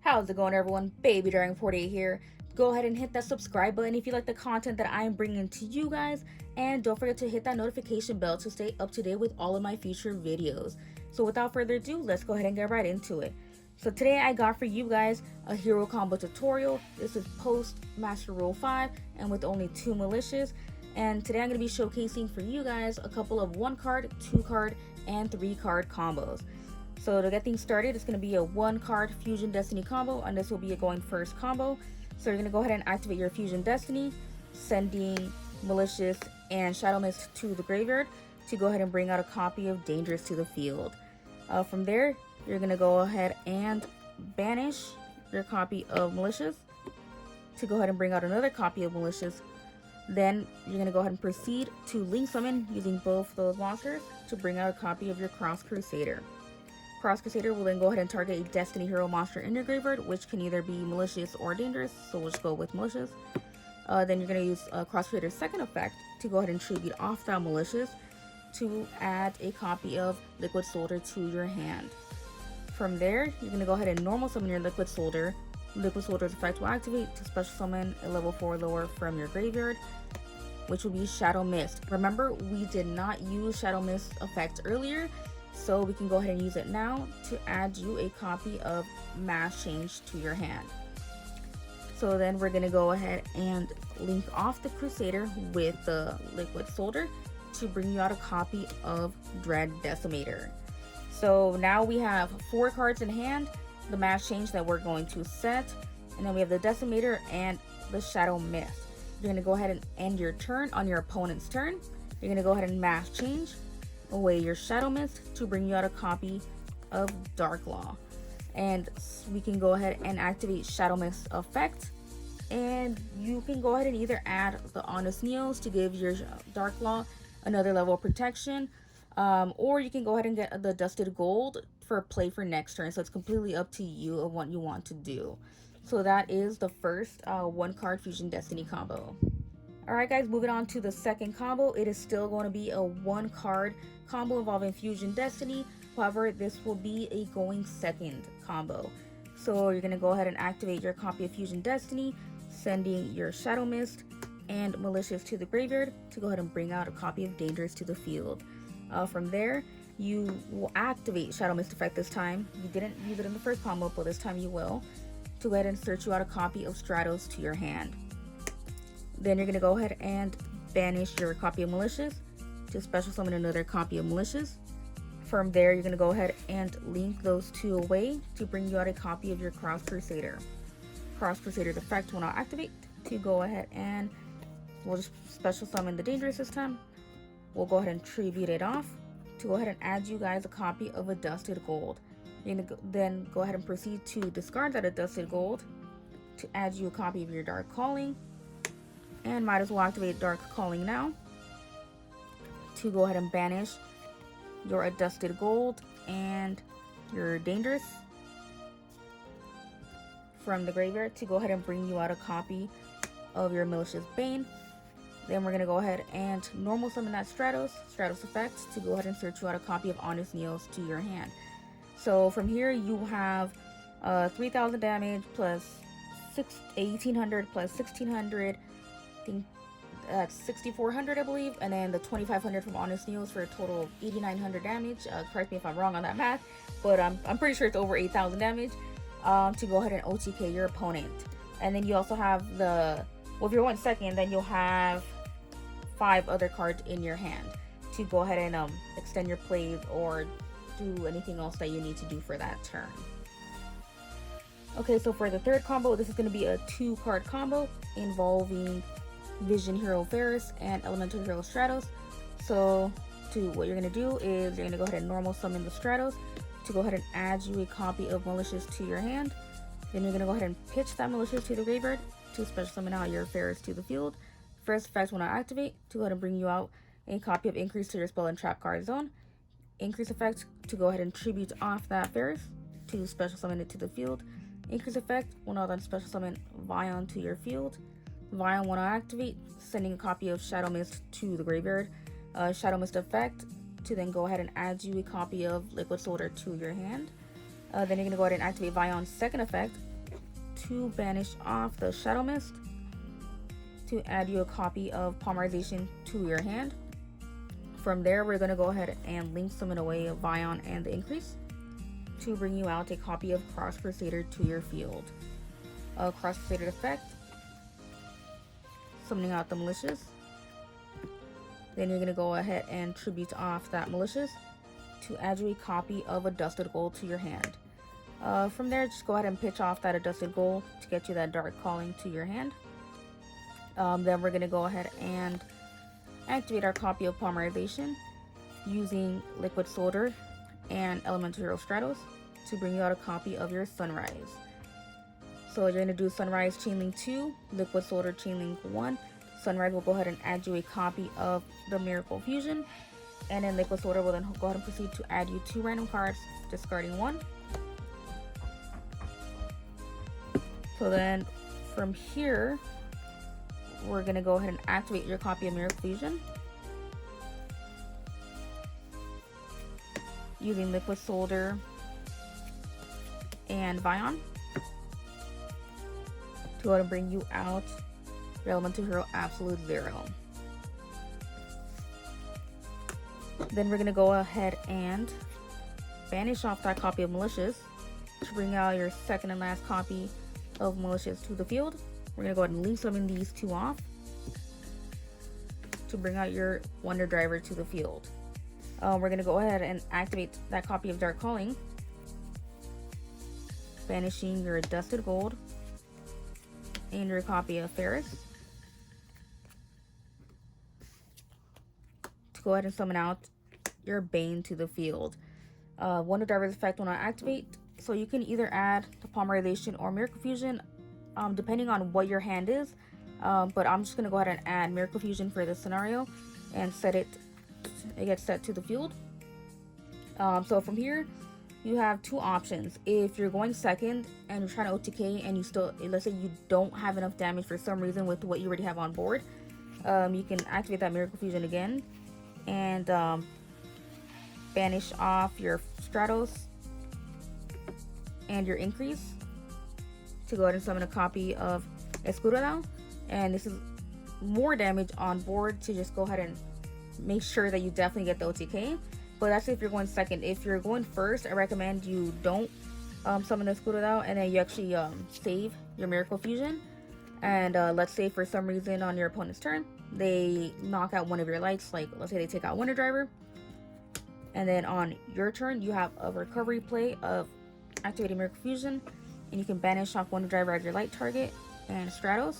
How's it going, everyone? Baby Dragon 48 here. Go ahead and hit that subscribe button if you like the content that I'm bringing to you guys, and don't forget to hit that notification bell to stay up to date with all of my future videos. So without further ado, let's go ahead and get right into it. So today I got for you guys a hero combo tutorial. This is post Master Rule 5 and with only 2 Malicious. And today I'm going to be showcasing for you guys a couple of 1 card, 2 card, and 3 card combos. So to get things started, it's going to be a 1 card Fusion Destiny combo, and this will be a going first combo. So you're going to go ahead and activate your Fusion Destiny, sending Malicious and Shadow Mist to the graveyard to go ahead and bring out a copy of Dangerous to the field. From there, you're going to go ahead and banish your copy of Malicious to go ahead and bring out another copy of Malicious. Then you're going to go ahead and proceed to Link Summon using both those monsters to bring out a copy of your Cross Crusader. Cross Crusader will then go ahead and target a Destiny Hero monster in your graveyard, which can either be Malicious or Dangerous, so we'll just go with Malicious. Then you're going to use Cross Crusader's second effect to go ahead and tribute off that Malicious to add a copy of Liquid Soldier to your hand. From there, you're going to go ahead and normal summon your Liquid Soldier. Liquid Soldier's effect will activate to special summon a level 4 lower from your graveyard, which will be Shadow Mist. Remember, we did not use Shadow Mist effect earlier, so we can go ahead and use it now to add you a copy of Mass Change to your hand. So then we're going to go ahead and link off the Crusader with the Liquid Soldier to bring you out a copy of Dread Decimator. So now we have 4 cards in hand, the Mass Change that we're going to set, and then we have the Decimator and the Shadow Mist. You're going to go ahead and end your turn on your opponent's turn. You're going to go ahead and Mass Change away your Shadow Mist to bring you out a copy of Dark Law. And we can go ahead and activate Shadow Mist effect, and you can go ahead and either add the Honest Neos to give your Dark Law another level of protection, or you can go ahead and get the Dusted Gold for play for next turn. So it's completely up to you of what you want to do. So that is the first 1 card Fusion Destiny combo. Alright guys, moving on to the second combo. It is still going to be a 1 card combo involving Fusion Destiny. However, this will be a going second combo. So you're going to go ahead and activate your copy of Fusion Destiny, sending your Shadow Mist and Malicious to the graveyard to go ahead and bring out a copy of Dangerous to the field. From there, you will activate Shadow Mist effect this time. You didn't use it in the first combo, but this time you will, to go ahead and search you out a copy of Stratos to your hand. Then you're going to go ahead and banish your copy of Malicious to special summon another copy of Malicious. From there, you're going to go ahead and link those 2 away to bring you out a copy of your Cross Crusader. Cross Crusader's effect will now activate to go ahead and we'll just special summon the Dangerous this time. We'll go ahead and tribute it off to go ahead and add you guys a copy of a Dusted Gold. You're going to then go ahead and proceed to discard that Dusted Gold to add you a copy of your Dark Calling. And might as well activate Dark Calling now to go ahead and banish your Dusted Gold and your Dangerous from the graveyard to go ahead and bring you out a copy of your Malicious Bane. Then we're going to go ahead and normal summon that Stratos effect to go ahead and search you out a copy of Honest Neos to your hand. So from here you have 3000 damage plus 1800 plus 1600. I think that's 6400, I believe, and then the 2500 from Honest Neos for a total of 8900 damage. Correct me if I'm wrong on that math, but I'm pretty sure it's over 8000 damage to go ahead and OTK your opponent. And then you also have well, if you're 1 second, then you'll have 5 other cards in your hand to go ahead and extend your plays or do anything else that you need to do for that turn. Okay, so for the third combo, this is going to be a 2 card combo involving Vision Hero Ferris and Elemental Hero Stratos. So what you're going to do is you're going to go ahead and normal summon the Stratos to go ahead and add you a copy of Malicious to your hand. Then you're going to go ahead and pitch that Malicious to the graveyard to special summon out your Ferris to the field. First effect will not activate to go ahead and bring you out a copy of Increase to your spell and trap card zone. Increase effect to go ahead and tribute off that Ferris to special summon it to the field. Increase effect will now then special summon Vion to your field. Vion will not activate, sending a copy of Shadow Mist to the graveyard. Shadow Mist effect to then go ahead and add you a copy of Liquid Soldier to your hand. Then you're going to go ahead and activate Vion's second effect to banish off the Shadow Mist, to add you a copy of Polymerization to your hand. From there, we're going to go ahead and link summon away Vion and the Increase to bring you out a copy of Cross Crusader to your field. Cross Crusader effect, summoning out the Malicious. Then you're going to go ahead and tribute off that Malicious to add you a copy of Adusted Gold to your hand. From there, just go ahead and pitch off that Adusted Gold to get you that Dark Calling to your hand. Then we're going to go ahead and activate our copy of Polymerization using Liquid Soldier and Elemental Hero Stratos to bring you out a copy of your Sunrise. So you're going to do Sunrise Chainlink 2, Liquid Soldier Chainlink 1. Sunrise will go ahead and add you a copy of the Miracle Fusion, and then Liquid Soldier will then go ahead and proceed to add you 2 random cards, discarding 1. So then from here, we're going to go ahead and activate your copy of Miracle Fusion using Liquid Soldier and Vion to go ahead and bring you out your Elemental Hero Absolute Zero. Then we're going to go ahead and banish off that copy of Malicious to bring out your second and last copy of Malicious to the field. We're going to go ahead and link summon these 2 off to bring out your Wonder Driver to the field. We're going to go ahead and activate that copy of Dark Calling, banishing your Dusted Gold and your copy of Ferris to go ahead and summon out your Bane to the field. Wonder Driver's effect will not activate, so you can either add the Polymerization or Miracle Fusion depending on what your hand is, but I'm just going to go ahead and add Miracle Fusion for this scenario and it gets set to the field. So from here, you have 2 options. If you're going second and you're trying to OTK and you still, let's say you don't have enough damage for some reason with what you already have on board, you can activate that Miracle Fusion again and banish off your Stratos and your Increase to go ahead and summon a copy of Escudo, and this is more damage on board to just go ahead and make sure that you definitely get the OTK. But that's if you're going second. If you're going first, I recommend you don't summon the Escudo and then you actually save your Miracle Fusion. And let's say for some reason on your opponent's turn, they knock out one of your lights, like let's say they take out Wonder Driver. And then on your turn, you have a recovery play of activating Miracle Fusion, and you can banish off Wonder Driver as your light target and Stratos.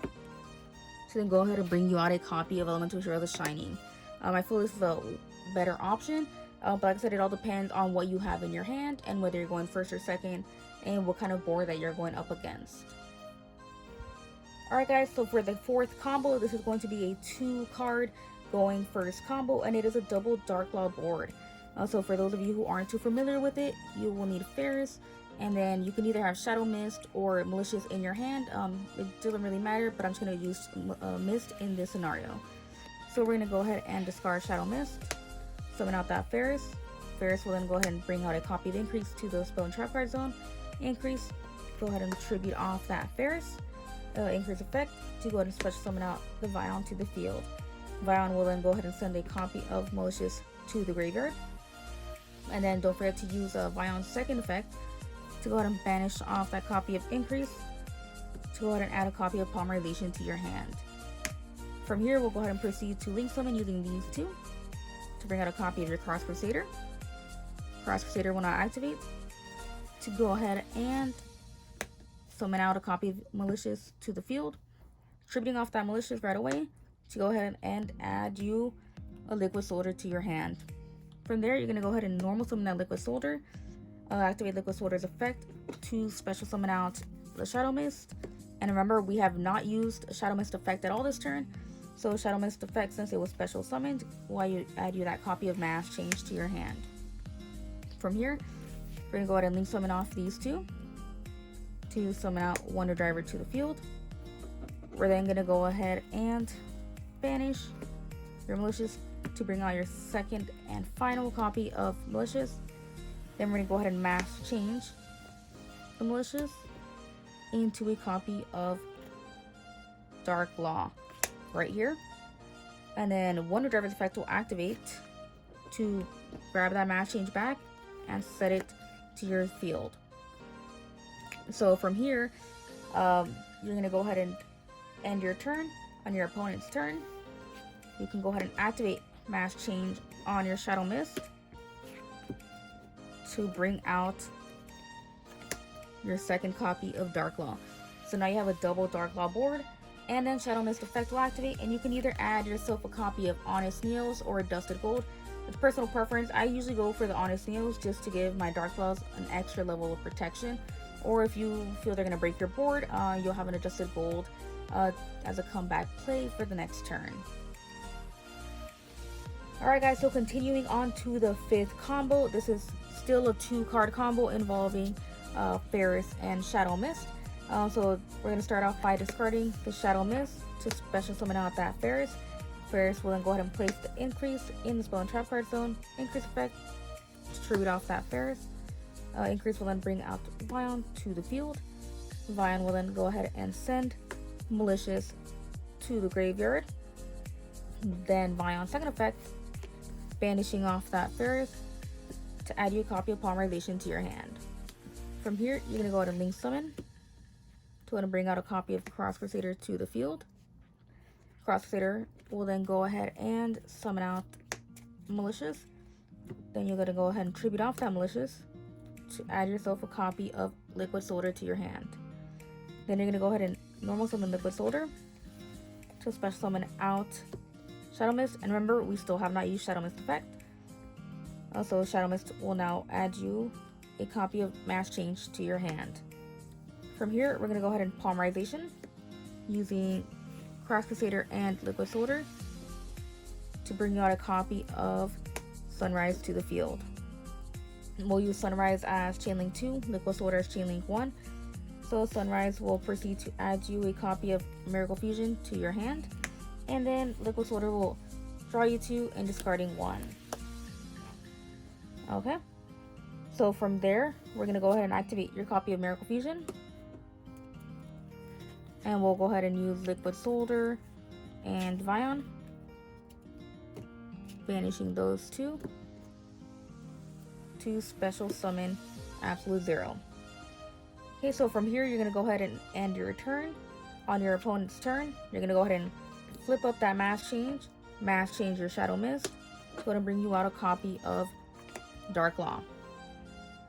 So then go ahead and bring you out a copy of Elemental Hero The Shining. I feel this is a better option, but like I said, it all depends on what you have in your hand and whether you're going first or second and what kind of board that you're going up against. Alright guys, so for the 4th combo, this is going to be a 2-card going first combo, and it is a double Dark Law board. So for those of you who aren't too familiar with it, you will need Ferris, and then you can either have Shadow Mist or Malicious in your hand. It doesn't really matter, but I'm just going to use Mist in this scenario. So we're going to go ahead and discard Shadow Mist, summon out that Ferris. Ferris will then go ahead and bring out a copy of Increase to the Spell and Trap Card Zone. Increase, go ahead and tribute off that Ferris. Increase effect to go ahead and special summon out the Vion to the field. Vion will then go ahead and send a copy of Malicious to the graveyard. And then don't forget to use Vion's second effect to go ahead and banish off that copy of Increase to go ahead and add a copy of Polymerization to your hand. From here, we'll go ahead and proceed to link summon using these 2 to bring out a copy of your Cross Crusader. Cross Crusader will not activate. To go ahead and summon out a copy of Malicious to the field, tributing off that Malicious right away to go ahead and add you a Liquid Soldier to your hand. From there, you're going to go ahead and normal summon that Liquid Soldier, activate Liquid Soldier's effect to special summon out the Shadow Mist. And remember, we have not used a Shadow Mist effect at all this turn, so Shadow Mist effect, since it was special summoned, will add you that copy of Mass Change to your hand. From here, we're going to go ahead and link summon off these 2 to summon out Wonder Driver to the field. We're then going to go ahead and banish your Malicious to bring out your second and final copy of Malicious. Then we're going to go ahead and Mass Change the Malicious into a copy of Dark Law right here. And then Wonder Driver's effect will activate to grab that mass change back and set it to your field. So from here, you're going to go ahead and end your turn on your opponent's turn. You can go ahead and activate mass change on your Shadow Mist to bring out your second copy of Dark Law. So now you have a double Dark Law board, and then Shadow Mist effect will activate, and you can either add yourself a copy of Honest Neos or a Dusted Gold. It's personal preference. I usually go for the Honest Neos just to give my Dark Laws an extra level of protection. Or if you feel they're going to break your board, you'll have an Adjusted Gold as a comeback play for the next turn. Alright guys, so continuing on to the fifth combo. This is still a 2-card combo involving Ferris and Shadow Mist. So we're going to start off by discarding the Shadow Mist to special summon out that Ferris. Ferris will then go ahead and place the increase in the spell and trap card zone. Increase effect to tribute off that Ferris. Increase will then bring out Vion to the field. Vion will then go ahead and send Malicious to the graveyard. Then Vion second effect, banishing off that Ferris to add you a copy of Palm Revelation to your hand. From here, you're going to go ahead and link summon to go ahead and bring out a copy of Cross Crusader to the field. Cross Crusader will then go ahead and summon out Malicious. Then you're going to go ahead and tribute off that Malicious to add yourself a copy of Liquid Soldier to your hand. Then you're going to go ahead and normal summon Liquid Soldier to special summon out Shadow Mist. And remember, we still have not used Shadow Mist effect. Also, Shadow Mist will now add you a copy of Mass Change to your hand. From here, we're going to go ahead and Polymerization using Cross Crusader and Liquid Soldier to bring you out a copy of Sunrise to the field. We'll use Sunrise as Chainlink 2, Liquid Soldier as Chainlink 1. So Sunrise will proceed to add you a copy of Miracle Fusion to your hand. And then Liquid Soldier will draw you 2 and discarding 1. Okay. So from there, we're going to go ahead and activate your copy of Miracle Fusion. And we'll go ahead and use Liquid Soldier and Vion, banishing those 2 to special summon Absolute Zero. Okay, so from here, you're going to go ahead and end your turn. On your opponent's turn, you're going to go ahead and flip up that Mass Change your Shadow Mist. It's going to bring you out a copy of Dark Law.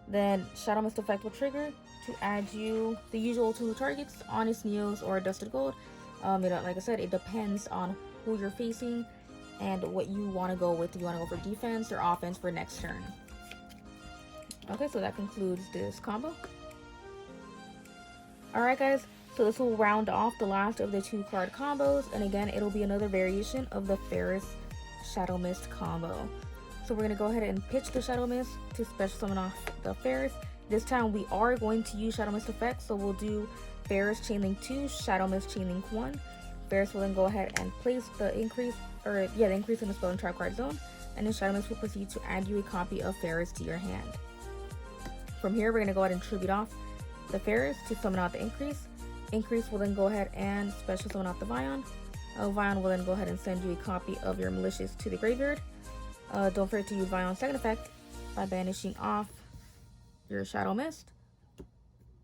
Then Shadow Mist effect will trigger to add you the usual 2 targets, Honest Neos or Dusted Gold. Like I said, it depends on who you're facing and what you want to go with. If you want to go for defense or offense for next turn. Okay, so that concludes this combo. Alright guys, so this will round off the last of the 2-card combos, and again, it'll be another variation of the Ferris Shadow Mist combo. So we're going to go ahead and pitch the Shadow Mist to special summon off the Ferris. This time we are going to use Shadow Mist effect, so we'll do Ferris Chainlink 2, Shadow Mist Chainlink 1. Ferris will then go ahead and place the increase, the increase in the spell and trap card zone, and then Shadow Mist will proceed to add you a copy of Ferris to your hand. From here, we're going to go ahead and tribute off the Ferris to summon out the increase. Increase will then go ahead and special summon out the Vion. Vion will then go ahead and send you a copy of your Malicious to the graveyard. Don't forget to use Vion's second effect by banishing off your Shadow Mist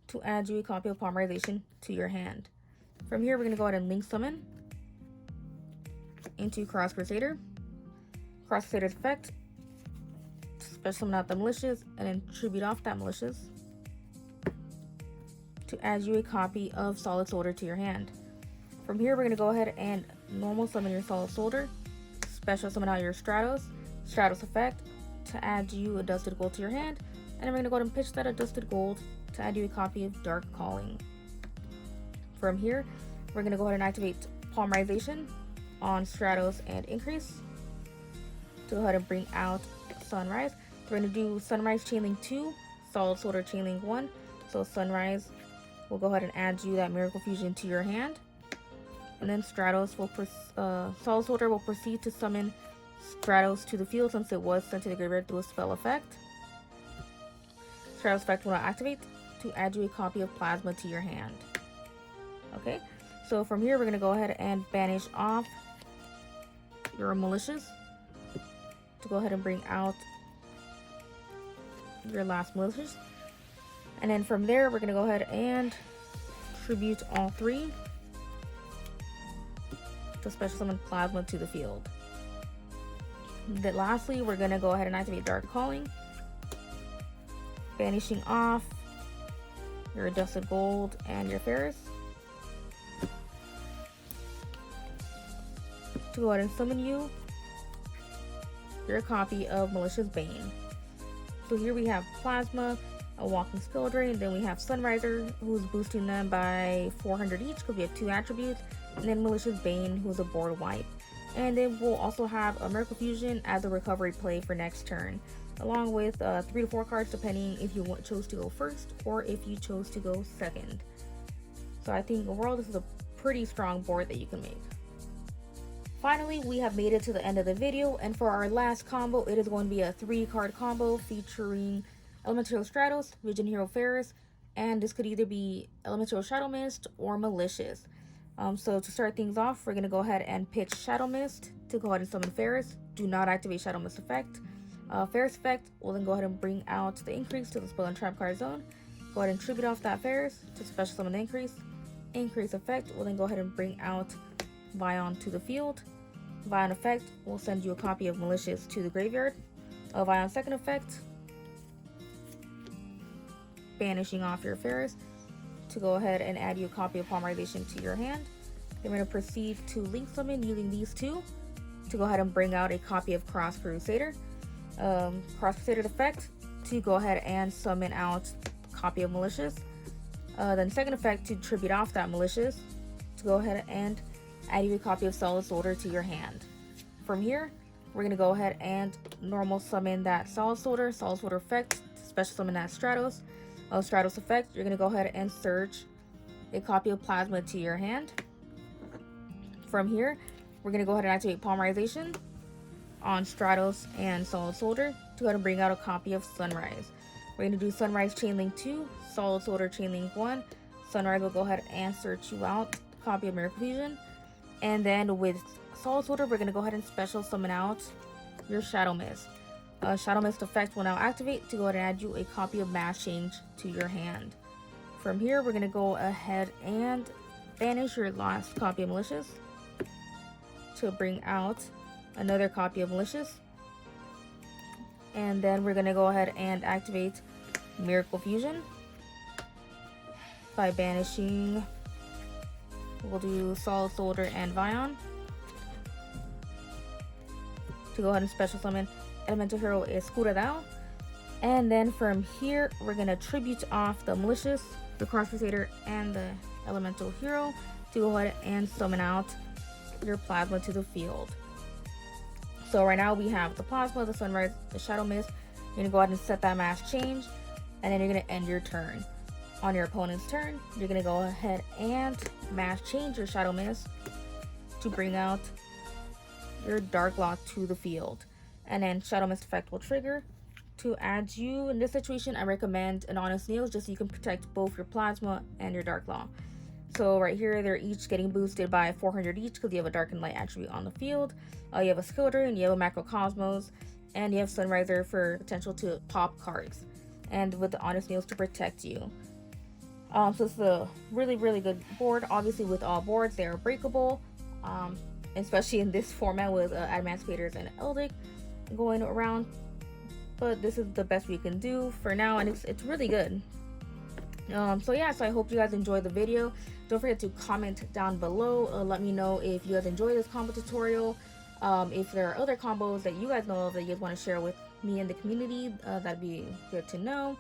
to add you a copy of Polymerization to your hand. From here, we're going to go ahead and link summon into Cross Crusader. Cross Crusader's effect, special summon out the Malicious, and then tribute off that Malicious to add you a copy of Solid Soldier to your hand. From here, we're going to go ahead and normal summon your Solid Soldier, special summon out your Stratos effect to add you a Dusted Gold to your hand, and then we're going to go ahead and pitch that Adjusted Gold to add you a copy of Dark Calling. From here, we're going to go ahead and activate Polymerization on Stratos and Increase to go ahead and bring out Sunrise. We're going to do Sunrise Chainlink 2, Solid Soldier Chainlink 1. So Sunrise will go ahead and add you that Miracle Fusion to your hand. And then Stratos will, Solid Soldier will proceed to summon Stratos to the field since it was sent to the graveyard through a spell effect. Stratos effect will not activate to add you a copy of Plasma to your hand. Okay, so from here we're going to go ahead and banish off your Malicious to go ahead and bring out your last Malicious. And then from there we're going to go ahead and tribute all three to special summon Plasma to the field. Then lastly, we're going to go ahead and activate Dark Calling, banishing off your Dusted Gold and your Ferris to go ahead and summon you your copy of Malicious Bane. So here we have Plasma, a Walking Skill Drain, then we have Sunriser, who's boosting them by 400 each because we have 2 attributes, and then Malicious Bane, who's a board wipe. And then we'll also have a Miracle Fusion as a recovery play for next turn, along with 3 to 4 cards depending if you chose to go first or if you chose to go second. So I think overall this is a pretty strong board that you can make. Finally, we have made it to the end of the video, and for our last combo, it is going to be a 3-card combo featuring Elemental Stratos, Vision Hero Ferris, and this could either be Elemental Shadow Mist or Malicious. So to start things off, we're going to go ahead and pitch Shadow Mist to go ahead and summon Ferris. Do not activate Shadow Mist effect. Ferris effect will then go ahead and bring out the increase to the spell and trap card zone. Go ahead and tribute off that Ferris to special summon the increase. Increase effect will then go ahead and bring out Vion to the field. Vion effect will send you a copy of Malicious to the graveyard. Vion second effect, banishing off your Ferris to go ahead and add you a copy of Polymerization to your hand. Then we're going to proceed to link summon using these two to go ahead and bring out a copy of Cross Crusader. Cross Crusader effect to go ahead and summon out a copy of Malicious. Then second effect to tribute off that Malicious to go ahead and add you a copy of Solid Soldier to your hand. From here, we're going to go ahead and normal summon that Solid Soldier effect, special summon that Stratos. Stratos effect, you're going to go ahead and search a copy of Plasma to your hand. From here, we're going to go ahead and activate Polymerization on Stratos and Solid Soldier to go ahead and bring out a copy of Sunrise. We're going to do Sunrise Chainlink 2, Solid Soldier Chainlink 1. Sunrise will go ahead and search you out a copy of Miracle Fusion. And then with Solid Soldier, we're going to go ahead and special summon out your Shadow Mist. Shadow Mist effect will now activate to go ahead and add you a copy of Mass Change to your hand. From here, we're going to go ahead and banish your last copy of Malicious to bring out another copy of Malicious. And then we're going to go ahead and activate Miracle Fusion by banishing, we'll do Solid Soldier and Vion to go ahead and special summon Elemental Hero Escuridao. And then from here, we're going to tribute off the Malicious, the Cross Crusader, and the Elemental Hero to go ahead and summon out your Plasma to the field. So right now we have the Plasma, the Sunrise, the Shadow Mist. You're going to go ahead and set that Mass Change, and then you're going to end your turn. On your opponent's turn, you're going to go ahead and Mass Change your Shadow Mist to bring out your Dark Law to the field. And then Shadow Mist effect will trigger to add you. In this situation, I recommend an Honest Nails just so you can protect both your Plasma and your Dark Law. So right here, they're each getting boosted by 400 each because you have a Dark and Light attribute on the field. You have a Skill Drain, you have a Macrocosmos, and you have Sunriser for potential to pop cards. And with the Honest Nails to protect you. So it's a really, really good board. Obviously, with all boards, they are breakable, especially in this format with Adamantiators and Eldic going around. But this is the best we can do for now, and it's really good. So I hope you guys enjoyed the video. Don't forget to comment down below. Let me know if you guys enjoy this combo tutorial. If there are other combos that you guys know of that you guys want to share with me and the community, that'd be good to know.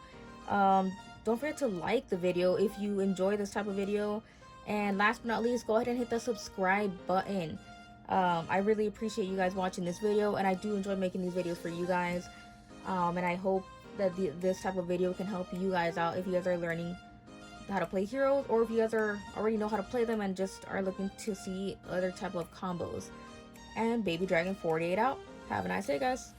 Don't forget to like the video if you enjoy this type of video. And last but not least, go ahead and hit the subscribe button. I really appreciate you guys watching this video, and I do enjoy making these videos for you guys. And I hope that this type of video can help you guys out if you guys are learning how to play heroes, or if you guys already know how to play them and just are looking to see other type of combos. And Baby Dragon 48 out. Have a nice day, guys.